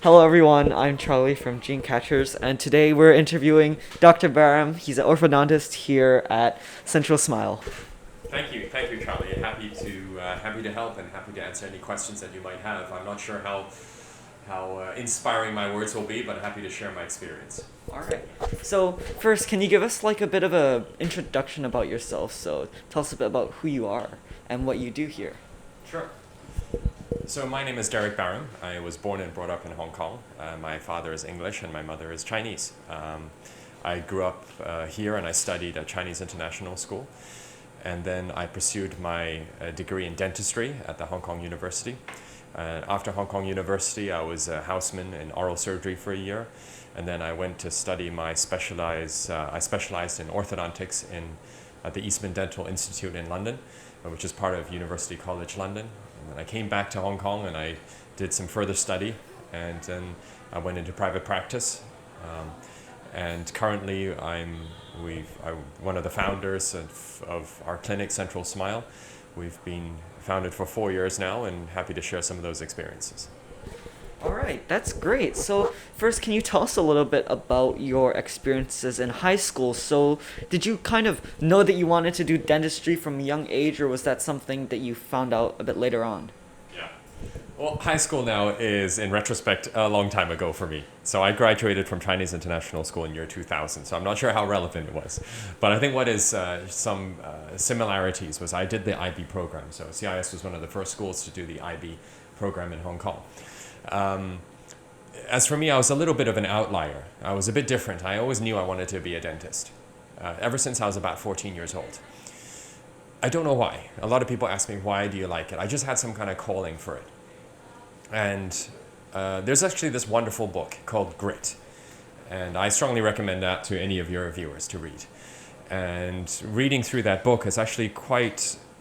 Hello everyone, I'm Charlie from Gene Catchers, and today we're interviewing Dr. Baram. He's an orthodontist here at Central Smile. Thank you, Charlie. Happy to help and happy to answer any questions that you might have. I'm not sure how inspiring my words will be, but happy to share my experience. Alright. So first, can you give us like a bit of a introduction about yourself? So tell us a bit about who you are and what you do here. Sure. So my name is Derek Baram. I was born and brought up in Hong Kong. My father is English and my mother is Chinese. I grew up here and I studied at Chinese International School. And then I pursued my degree in dentistry at the Hong Kong University. After Hong Kong University, I was a houseman in oral surgery for a year. And then I went to study I specialized in orthodontics at the Eastman Dental Institute in London, which is part of University College London. And then I came back to Hong Kong and I did some further study. And then I went into private practice. And currently I'm one of the founders of our clinic, Central Smile. We've been founded for 4 years now and happy to share some of those experiences. Alright, that's great. So first, can you tell us a little bit about your experiences in high school? So did you kind of know that you wanted to do dentistry from a young age, or was that something that you found out a bit later on? Yeah. Well, high school now is, in retrospect, a long time ago for me. So I graduated from Chinese International School in year 2000, so I'm not sure how relevant it was. But I think what is some similarities was I did the IB program. So CIS was one of the first schools to do the IB program in Hong Kong. As for me, I was a little bit of an outlier. I was a bit different. I always knew I wanted to be a dentist, ever since I was about 14 years old. I don't know why. A lot of people ask me, why do you like it? I just had some kind of calling for it. And there's actually this wonderful book called Grit. And I strongly recommend that to any of your viewers to read. And reading through that book is actually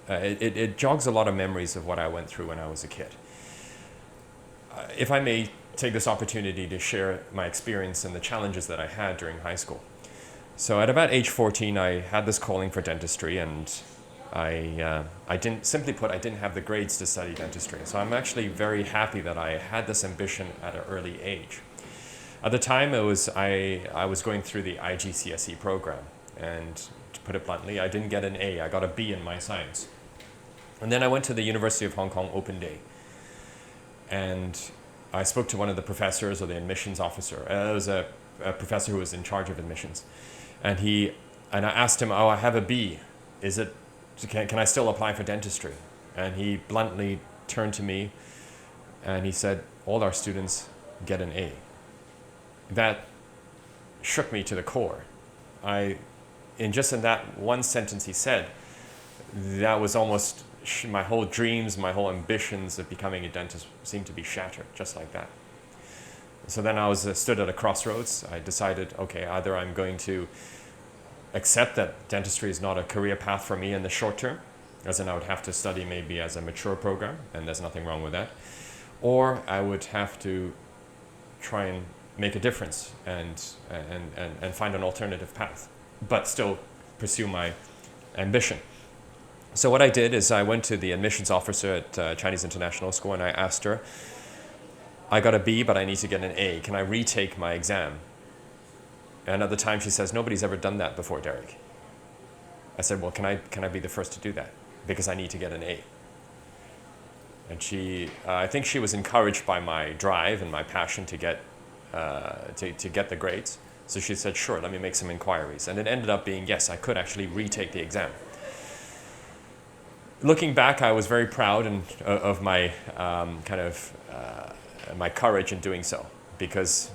it jogs a lot of memories of what I went through when I was a kid. If I may take this opportunity to share my experience and the challenges that I had during high school. So at about age 14, I had this calling for dentistry, and I didn't have the grades to study dentistry. So I'm actually very happy that I had this ambition at an early age. At the time, I was going through the IGCSE program, and to put it bluntly, I didn't get an A. I got a B in my science. And then I went to the University of Hong Kong Open Day. And I spoke to one of the professors or the admissions officer. It was a professor who was in charge of admissions. And I asked him, I have a B. Can I still apply for dentistry? And he bluntly turned to me and he said, all our students get an A. That shook me to the core. In that one sentence he said, that was almost my whole dreams, my whole ambitions of becoming a dentist seemed to be shattered just like that. So then I stood at a crossroads. I decided, okay, either I'm going to accept that dentistry is not a career path for me in the short term, as in I would have to study maybe as a mature program, and there's nothing wrong with that, or I would have to try and make a difference and find an alternative path, but still pursue my ambition. So what I did is I went to the admissions officer at Chinese International School and I asked her, I got a B, but I need to get an A. Can I retake my exam? And at the time she says, nobody's ever done that before, Derek. I said, well, can I be the first to do that? Because I need to get an A. And I think she was encouraged by my drive and my passion to get the grades. So she said, sure, let me make some inquiries. And it ended up being, yes, I could actually retake the exam. Looking back, I was very proud of my my courage in doing so, because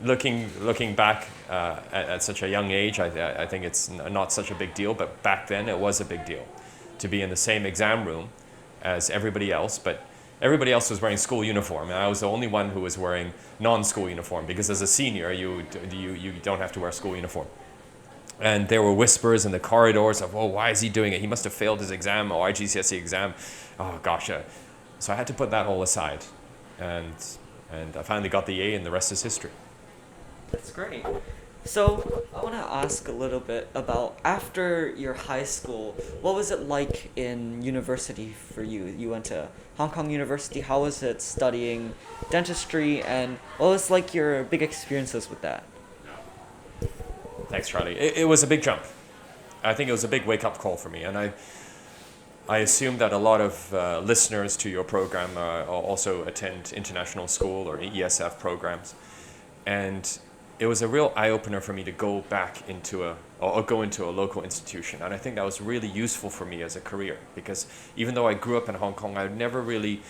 looking back at such a young age, I think it's not such a big deal, but back then it was a big deal to be in the same exam room as everybody else, but everybody else was wearing school uniform, and I was the only one who was wearing non-school uniform, because as a senior, you don't have to wear school uniform. And there were whispers in the corridors of, oh, why is he doing it? He must have failed his exam or IGCSE exam. Oh, gosh. So I had to put that all aside. And I finally got the A, and the rest is history. That's great. So, I want to ask a little bit about after your high school, what was it like in university for you? You went to Hong Kong University. How was it studying dentistry, and what was like your big experiences with that? Thanks, Charlie. It was a big jump. I think it was a big wake-up call for me, and I assume that a lot of listeners to your program also attend international school or ESF programs, and it was a real eye-opener for me to go back into or go into a local institution, and I think that was really useful for me as a career, because even though I grew up in Hong Kong, I never really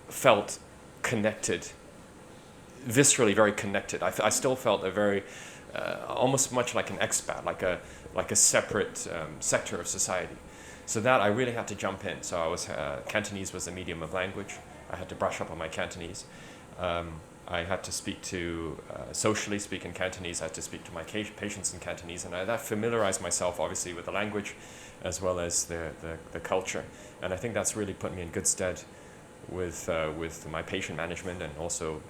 felt connected, viscerally very connected. I still felt a very almost much like an expat, like a separate sector of society. So that I really had to jump in. So I was Cantonese was the medium of language. I had to brush up on my Cantonese. I had to speak to socially speak in Cantonese. I had to speak to my patients in Cantonese, and that familiarized myself obviously with the language, as well as the culture. And I think that's really put me in good stead with my patient management, and also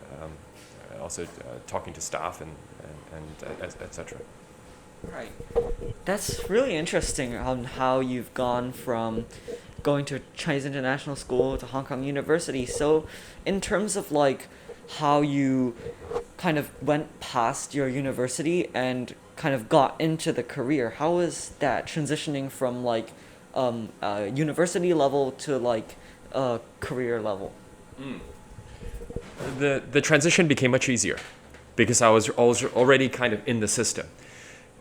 talking to staff and etc. Right. That's really interesting on how you've gone from going to Chinese International School to Hong Kong University. So, in terms of like how you kind of went past your university and kind of got into the career, how was that transitioning from like university level to like career level? The transition became much easier because I was already kind of in the system.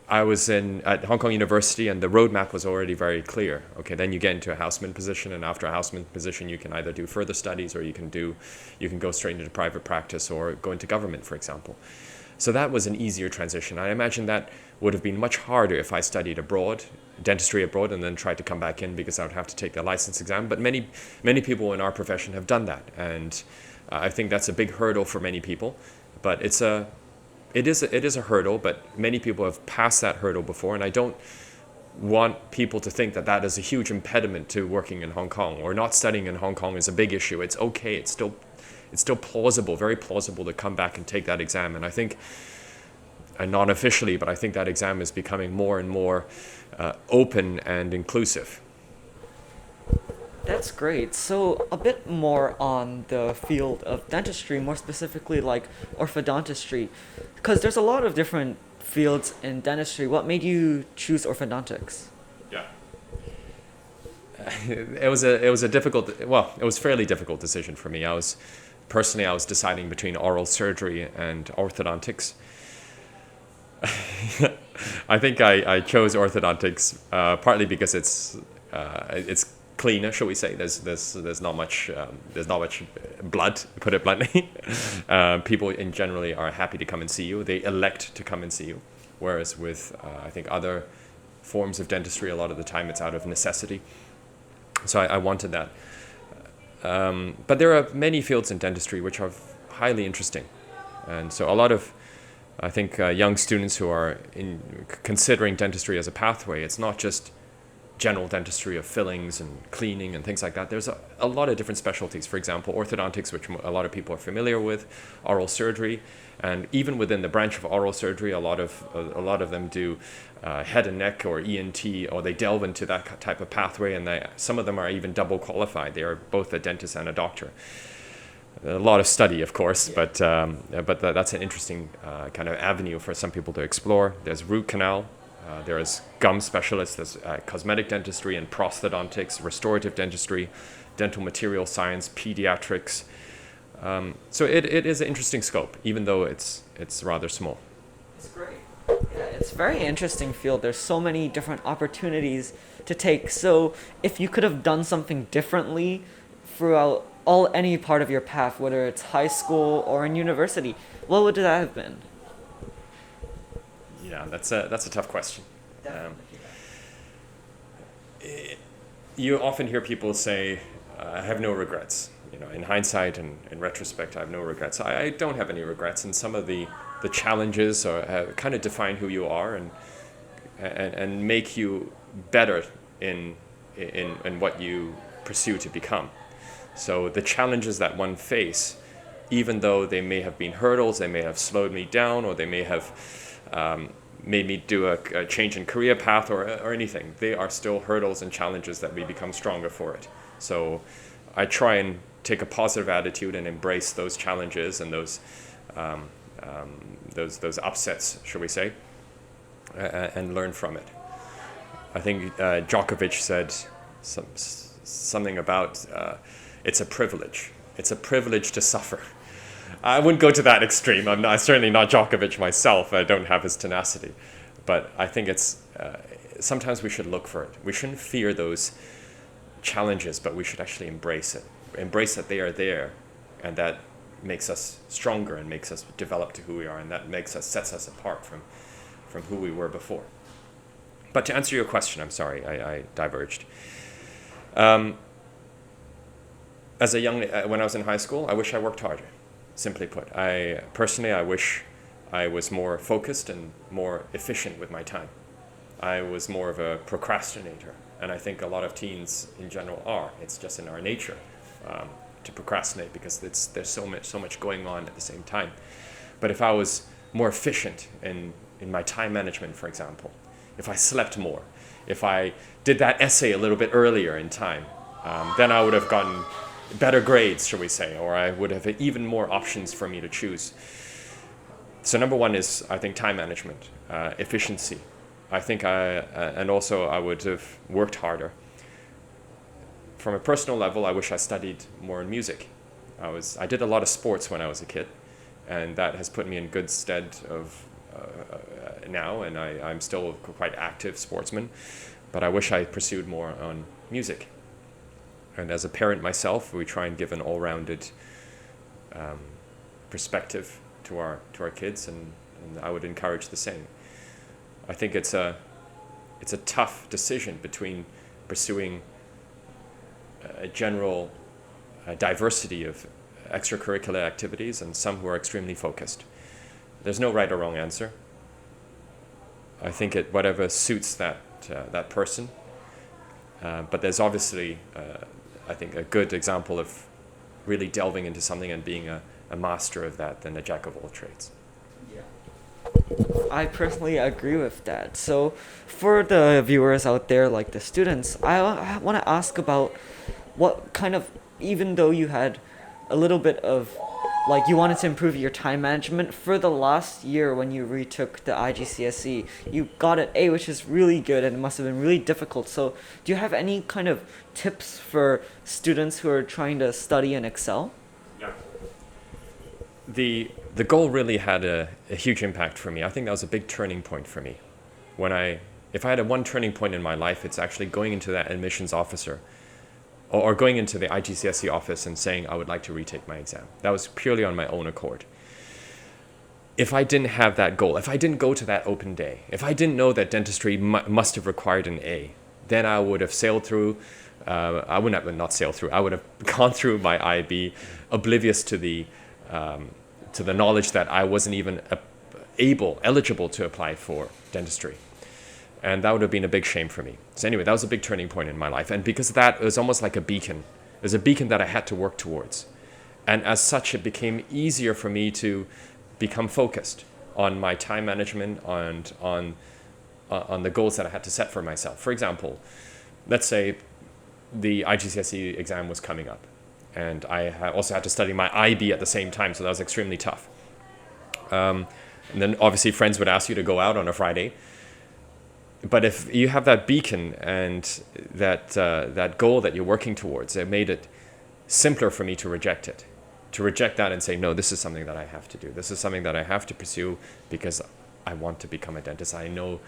I was at Hong Kong University, and the roadmap was already very clear. Okay, then you get into a houseman position, and after a houseman position, you can either do further studies, or you can go straight into private practice or go into government, for example. So that was an easier transition. I imagine that would have been much harder if I studied abroad, dentistry abroad, and then tried to come back in, because I would have to take the license exam. But many people in our profession have done that, and I think that's a big hurdle for many people. But it is a hurdle, but many people have passed that hurdle before, and I don't want people to think that that is a huge impediment to working in Hong Kong, or not studying in Hong Kong is a big issue. It's okay. It's still plausible, very plausible, to come back and take that exam. And I think, and not officially, but I think that exam is becoming more and more open and inclusive. That's great. So, a bit more on the field of dentistry, more specifically like orthodontistry, because there's a lot of different fields in dentistry. What made you choose orthodontics? Yeah. It was a difficult, well, it was a fairly difficult decision for me. I was deciding between oral surgery and orthodontics. I think I chose orthodontics partly because it's cleaner, shall we say. There's not much blood, put it bluntly. People in generally are happy to come and see you. They elect to come and see you, whereas with I think other forms of dentistry, a lot of the time it's out of necessity. So I wanted that. But there are many fields in dentistry which are highly interesting, and so a lot of, I think, young students who are considering dentistry as a pathway, it's not just general dentistry of fillings and cleaning and things like that. There's a lot of different specialties. For example, orthodontics, which a lot of people are familiar with, oral surgery, and even within the branch of oral surgery, a lot of them do head and neck or ENT, or they delve into that type of pathway, and some of them are even double qualified. They are both a dentist and a doctor. A lot of study, of course, but that's an interesting kind of avenue for some people to explore. There's root canal. There's gum specialists, there's cosmetic dentistry and prosthodontics, restorative dentistry, dental material science, pediatrics. So it is an interesting scope, even though it's rather small. It's great. Yeah, it's a very interesting field. There's so many different opportunities to take. So if you could have done something differently throughout any part of your path, whether it's high school or in university, what would that have been? Yeah, that's a tough question. You often hear people say, "I have no regrets." You know, in hindsight and in retrospect, I have no regrets. I don't have any regrets, and some of the challenges kind of define who you are and make you better in what you pursue to become. So the challenges that one face, even though they may have been hurdles, they may have slowed me down, or they may have made me do a change in career path or anything. They are still hurdles and challenges that we become stronger for it. So I try and take a positive attitude and embrace those challenges and those upsets, shall we say, and learn from it. I think Djokovic said something about it's a privilege. It's a privilege to suffer. I wouldn't go to that extreme. I'm certainly not Djokovic myself. I don't have his tenacity. But I think it's sometimes we should look for it. We shouldn't fear those challenges, but we should actually embrace it. Embrace that they are there, and that makes us stronger and makes us develop to who we are, and that sets us apart from who we were before. But to answer your question, I'm sorry, I diverged. When I was in high school, I wish I worked harder. Simply put, I wish I was more focused and more efficient with my time. I was more of a procrastinator, and I think a lot of teens in general are. It's just in our nature to procrastinate because there's so much going on at the same time. But if I was more efficient in my time management, for example, if I slept more, if I did that essay a little bit earlier in time, then I would have gotten better grades, shall we say, or I would have even more options for me to choose. So number one is, I think, time management, efficiency. I think and also I would have worked harder. From a personal level, I wish I studied more in music. I did a lot of sports when I was a kid, and that has put me in good stead of now, and I'm still a quite active sportsman, but I wish I pursued more on music. And as a parent myself, we try and give an all-rounded perspective to our kids, and I would encourage the same. I think it's a tough decision between pursuing a general diversity of extracurricular activities and some who are extremely focused. There's no right or wrong answer. I think whatever suits that person. But there's obviously, I think, a good example of really delving into something and being a master of that than a jack of all trades. I personally agree with that. So for the viewers out there, like the students, I want to ask about what kind of, even though you had a little bit of, like, you wanted to improve your time management, for the last year when you retook the IGCSE, you got an A, which is really good, and it must have been really difficult. So do you have any kind of tips for students who are trying to study and excel? Yeah. The goal really had a huge impact for me. I think that was a big turning point for me. If I had one turning point in my life, it's actually going into that admissions officer or going into the IGCSE office and saying I would like to retake my exam. That was purely on my own accord. If I didn't have that goal, if I didn't go to that open day, if I didn't know that dentistry must have required an A, then I would have sailed through, I would have not sailed through, I would have gone through my IB oblivious to the knowledge that I wasn't even eligible to apply for dentistry. And that would have been a big shame for me. So anyway, that was a big turning point in my life. And because of that, it was almost like a beacon. It was a beacon that I had to work towards. And as such, it became easier for me to become focused on my time management and on the goals that I had to set for myself. For example, let's say the IGCSE exam was coming up. And I also had to study my IB at the same time, so that was extremely tough. And then obviously friends would ask you to go out on a Friday. But if you have that beacon and that goal that you're working towards, it made it simpler for me to reject it. To reject that and say, no, this is something that I have to do. This is something that I have to pursue because I want to become a dentist. I know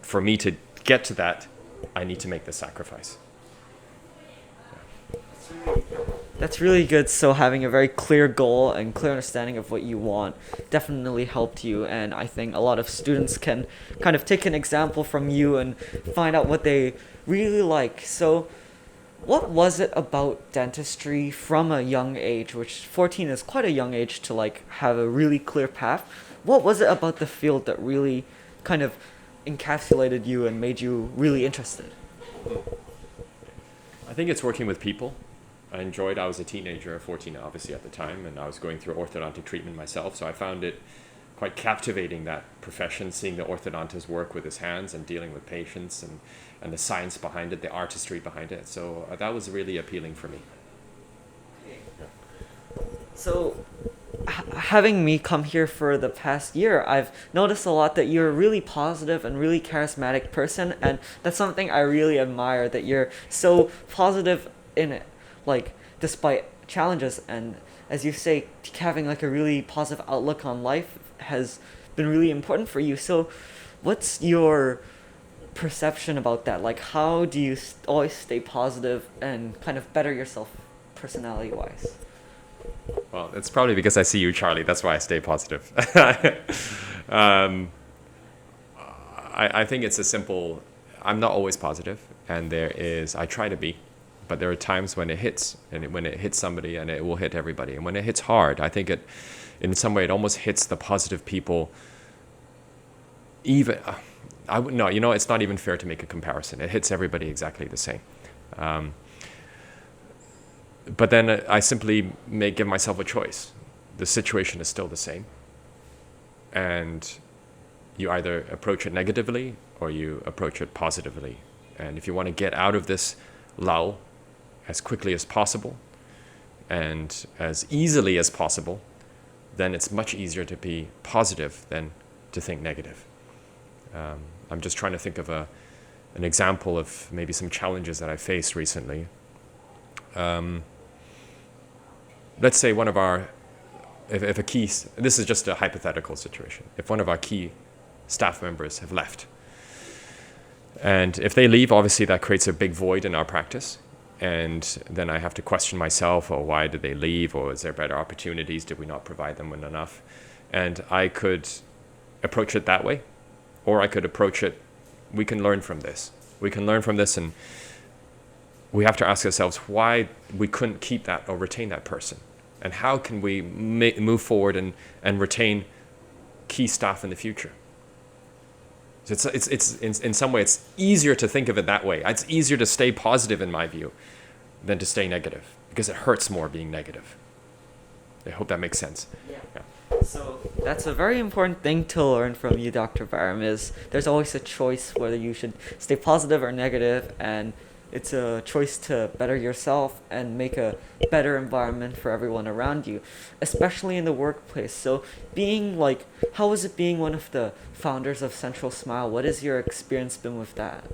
for me to get to that, I need to make the sacrifice. That's really good. So having a very clear goal and clear understanding of what you want definitely helped you. And I think a lot of students can kind of take an example from you and find out what they really like. So what was it about dentistry from a young age, which 14 is quite a young age to like have a really clear path? What was it about the field that really kind of encapsulated you and made you really interested? I think it's working with people. I was a teenager, 14 obviously at the time, and I was going through orthodontic treatment myself, so I found it quite captivating, that profession, seeing the orthodontist work with his hands and dealing with patients, and the science behind it, the artistry behind it. So that was really appealing for me. So, having me come here for the past year, I've noticed a lot that you're a really positive and really charismatic person, and that's something I really admire, that you're so positive in it, like, despite challenges. And as you say, having like a really positive outlook on life has been really important for you. So, what's your perception about that? Like, how do you always stay positive and kind of better yourself personality wise? Well, it's probably because I see you, Charlie. That's why I stay positive. um, I think it's a simple, I'm not always positive, and I try to be, but there are times when it hits, and when it hits somebody, and it will hit everybody. And when it hits hard, I think in some way, it almost hits the positive people even, no, it's not even fair to make a comparison. It hits everybody exactly the same. But then I simply may give myself a choice. The situation is still the same. And you either approach it negatively or you approach it positively. And if you want to get out of this lull as quickly as possible and as easily as possible, then it's much easier to be positive than to think negative. I'm just trying to think of an example of maybe some challenges that I faced recently. Let's say if a key, this is just a hypothetical situation, if one of our key staff members have left, and if they leave, obviously that creates a big void in our practice, and then I have to question myself, or why did they leave, or is there better opportunities, did we not provide them with enough? And I could approach it that way, or I could approach it, we can learn from this, and we have to ask ourselves why we couldn't keep that or retain that person. And how can we move forward and retain key staff in the future? So it's in some way, it's easier to think of it that way. It's easier to stay positive, in my view, than to stay negative, because it hurts more being negative. I hope that makes sense. Yeah. So that's a very important thing to learn from you, Dr. Baram, is there's always a choice whether you should stay positive or negative, and it's a choice to better yourself and make a better environment for everyone around you, especially in the workplace. So how is it being one of the founders of Central Smile? What has your experience been with that?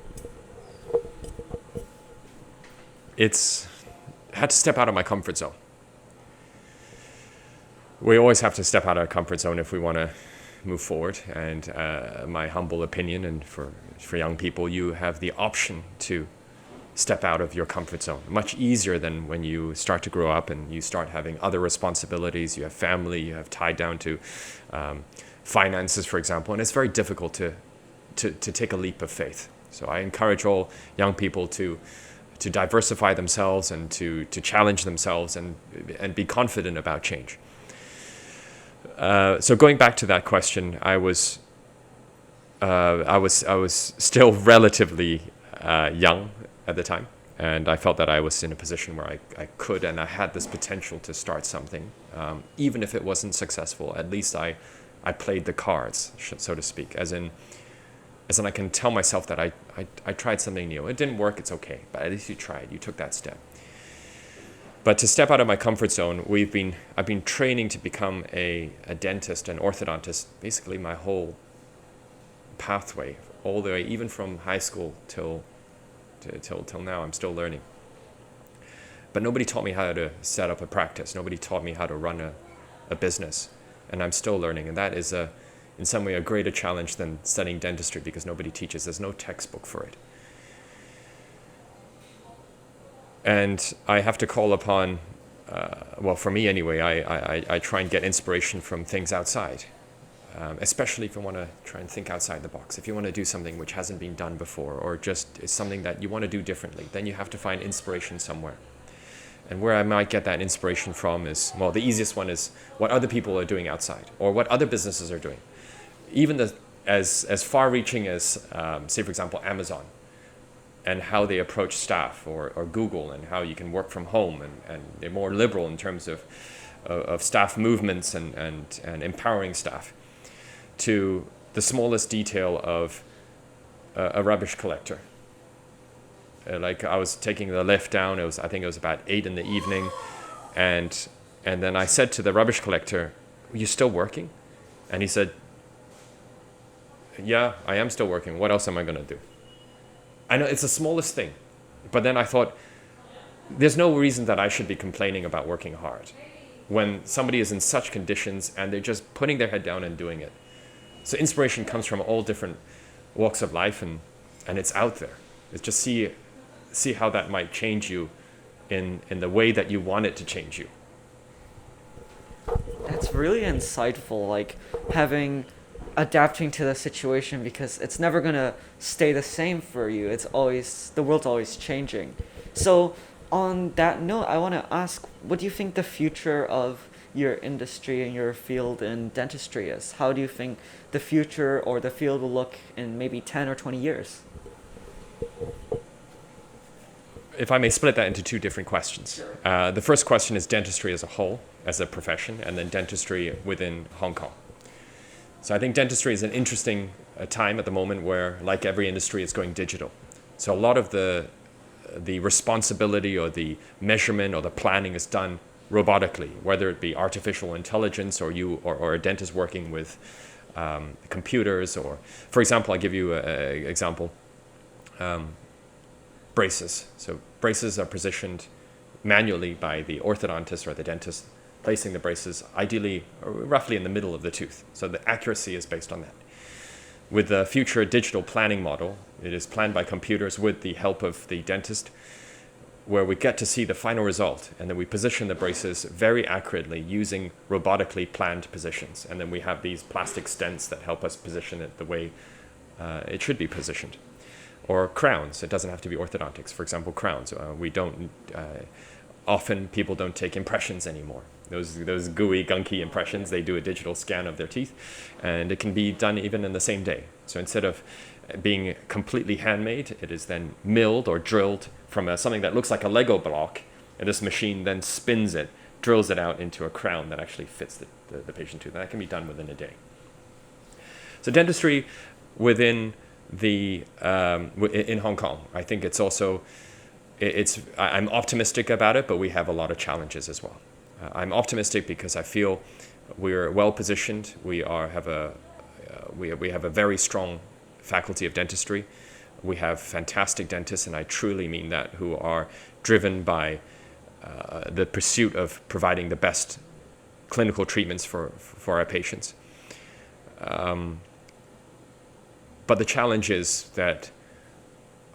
I had to step out of my comfort zone. We always have to step out of our comfort zone if we want to move forward. And my humble opinion, and for young people, you have the option to step out of your comfort zone. Much easier than when you start to grow up and you start having other responsibilities. You have family, you have tied down to finances, for example, and it's very difficult to take a leap of faith. So I encourage all young people to diversify themselves and to challenge themselves and be confident about change. So going back to that question, I was still relatively young at the time, and I felt that I was in a position where I could, and I had this potential to start something. Even if it wasn't successful, at least I played the cards, so to speak, as in I can tell myself that I tried something new. It didn't work, it's okay, but at least you tried, you took that step. But to step out of my comfort zone, I've been training to become a dentist, an orthodontist, basically my whole pathway, all the way, even from high school till now. I'm still learning. But nobody taught me how to set up a practice. Nobody taught me how to run a business. And I'm still learning. And that is in some way a greater challenge than studying dentistry, because nobody teaches. There's no textbook for it. And I have to call upon, for me anyway, I try and get inspiration from things outside. Especially if you want to try and think outside the box. If you want to do something which hasn't been done before, or just is something that you want to do differently, then you have to find inspiration somewhere. And where I might get that inspiration from is, the easiest one is what other people are doing outside, or what other businesses are doing. Even as far-reaching as, say, for example, Amazon, and how they approach staff, or Google, and how you can work from home, and they're more liberal in terms of staff movements and empowering staff. to the smallest detail of a rubbish collector. Like I was taking the lift down, I think it was about 8 in the evening, and then I said to the rubbish collector, "Are you still working?" And he said, "Yeah, I am still working. What else am I going to do?" I know it's the smallest thing, but then I thought, there's no reason that I should be complaining about working hard when somebody is in such conditions and they're just putting their head down and doing it. So inspiration comes from all different walks of life, and it's out there. It's just see how that might change you in the way that you want it to change you. That's really insightful, like adapting to the situation, because it's never gonna stay the same for you. The world's always changing. So on that note, I want to ask, what do you think the future of your industry and your field in dentistry is? How do you think the future or the field will look in maybe 10 or 20 years? If I may split that into two different questions. Sure. The first question is dentistry as a whole, as a profession, and then dentistry within Hong Kong. So I think dentistry is an interesting time at the moment where, like every industry, it's going digital. So a lot of the responsibility or the measurement or the planning is done robotically, whether it be artificial intelligence or a dentist working with computers, or, for example, I'll give you an example. Braces. So braces are positioned manually by the orthodontist or the dentist, placing the braces ideally roughly in the middle of the tooth. So the accuracy is based on that. With the future digital planning model, it is planned by computers with the help of the dentist, where we get to see the final result, and then we position the braces very accurately using robotically planned positions. And then we have these plastic stents that help us position it the way it should be positioned. Or crowns. It doesn't have to be orthodontics. For example, crowns. Often people don't take impressions anymore. Those gooey, gunky impressions, they do a digital scan of their teeth, and it can be done even in the same day. So instead of being completely handmade, it is then milled or drilled from something that looks like a Lego block, and this machine then spins it, drills it out into a crown that actually fits the patient tooth. And that can be done within a day. So dentistry within in Hong Kong, I think it's also, I'm optimistic about it, but we have a lot of challenges as well. I'm optimistic because I feel we're well positioned. We have a very strong faculty of dentistry. We have fantastic dentists, and I truly mean that, who are driven by the pursuit of providing the best clinical treatments for our patients. But the challenge is that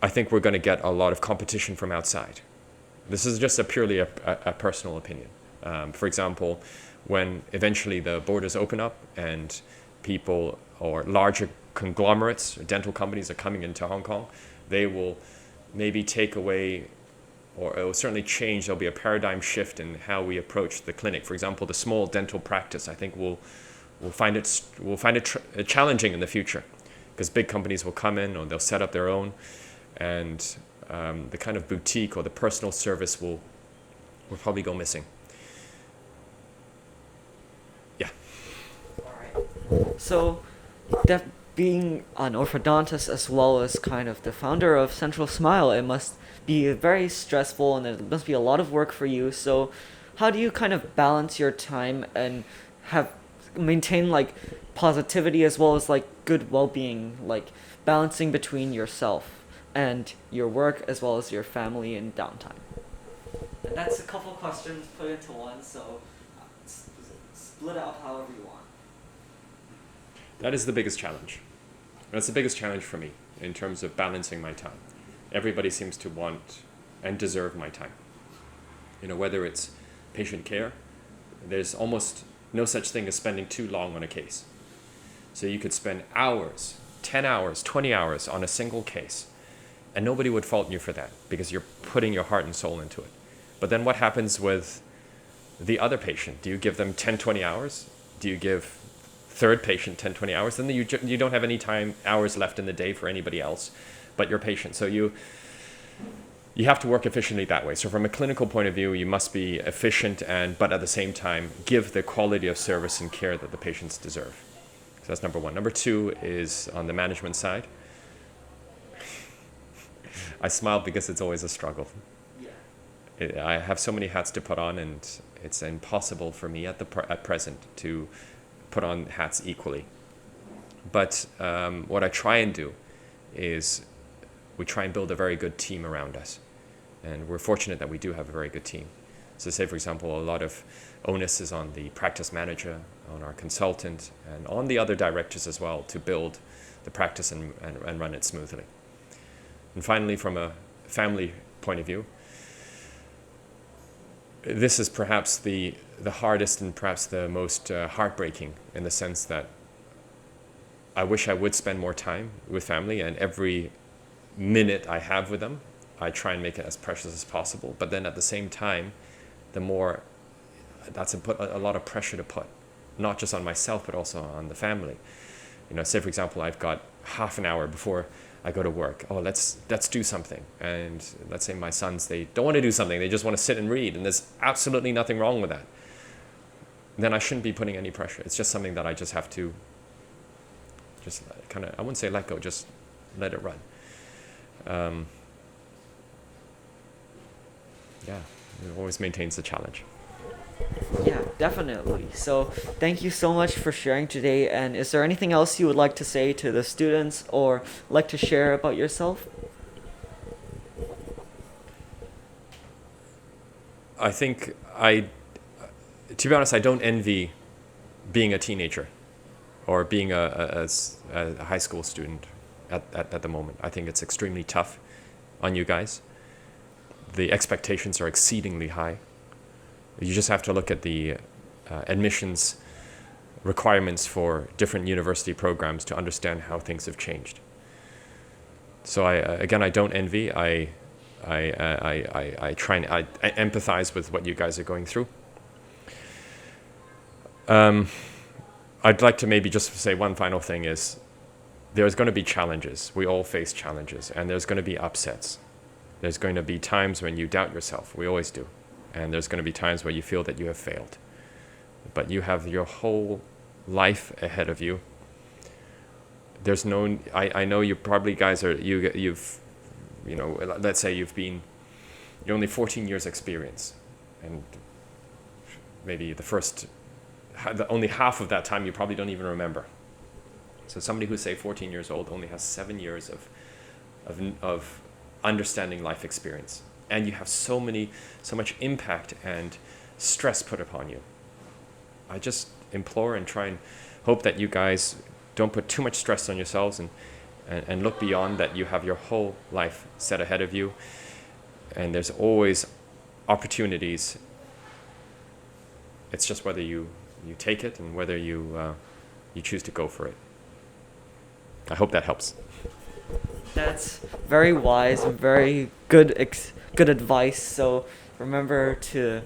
I think we're going to get a lot of competition from outside. This is just purely a personal opinion. For example, when eventually the borders open up and people or larger conglomerates, dental companies are coming into Hong Kong, they will maybe take away, or it will certainly change. There'll be a paradigm shift in how we approach the clinic. For example, the small dental practice, I think we'll find it challenging in the future, because big companies will come in or they'll set up their own, and the kind of boutique or the personal service will probably go missing. Yeah. All right. So, being an orthodontist as well as kind of the founder of Central Smile, it must be very stressful and it must be a lot of work for you. So, how do you kind of balance your time and maintain like positivity as well as like good well-being, like balancing between yourself and your work as well as your family and downtime? And that's a couple questions put into one, so split out however you want. That is the biggest challenge. That's the biggest challenge for me in terms of balancing my time. Everybody seems to want and deserve my time. Whether it's patient care, there's almost no such thing as spending too long on a case. So you could spend hours, 10 hours, 20 hours on a single case, and nobody would fault you for that because you're putting your heart and soul into it. But then what happens with the other patient? Do you give them 10, 20 hours? Do you give third patient 10, 20 hours? Then you don't have any hours left in the day for anybody else but your patient. So you have to work efficiently that way. So from a clinical point of view, you must be efficient but at the same time give the quality of service and care that the patients deserve. So that's number one. Number two is on the management side. I smile because it's always a struggle. I have so many hats to put on, and it's impossible for me at present to put on hats equally. But what I try and do is we try and build a very good team around us. And we're fortunate that we do have a very good team. So say, for example, a lot of onus is on the practice manager, on our consultant, and on the other directors as well to build the practice and run it smoothly. And finally, from a family point of view, this is perhaps the hardest and perhaps the most heartbreaking, in the sense that I wish I would spend more time with family, and every minute I have with them, I try and make it as precious as possible. But then at the same time, the more, that's a lot of pressure to put, not just on myself, but also on the family. You know, say for example, I've got half an hour before I go to work. Oh, let's do something. And let's say my sons, they don't want to do something. They just want to sit and read. And there's absolutely nothing wrong with that. Then I shouldn't be putting any pressure. It's just something that I just have to just kind of, I wouldn't say let go, just let it run. Yeah, it always maintains the challenge. Yeah, definitely. So thank you so much for sharing today. And is there anything else you would like to say to the students or like to share about yourself? I think to be honest, I don't envy being a teenager or being a high school student at the moment. I think it's extremely tough on you guys. The expectations are exceedingly high. You just have to look at the admissions requirements for different university programs to understand how things have changed. So I don't envy. I try and I empathize with what you guys are going through. I'd like to maybe just say one final thing is there's going to be challenges. We all face challenges, and there's going to be upsets. There's going to be times when you doubt yourself. We always do. And there's going to be times where you feel that you have failed. But you have your whole life ahead of you. There's no, I know you probably guys are, you've, you know, let's say you're only 14 years experience. And maybe only half of that time you probably don't even remember. So somebody who's, say, 14 years old only has 7 years of understanding life experience. And you have so much impact and stress put upon you. I just implore and try and hope that you guys don't put too much stress on yourselves and look beyond that. You have your whole life set ahead of you, and there's always opportunities. It's just whether you take it and whether you choose to go for it. I hope that helps. That's very wise and very good advice. So remember to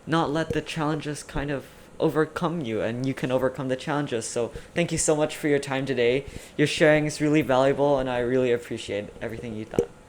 not let the challenges kind of overcome you, and you can overcome the challenges. So thank you so much for your time today. Your sharing is really valuable, and I really appreciate everything you thought.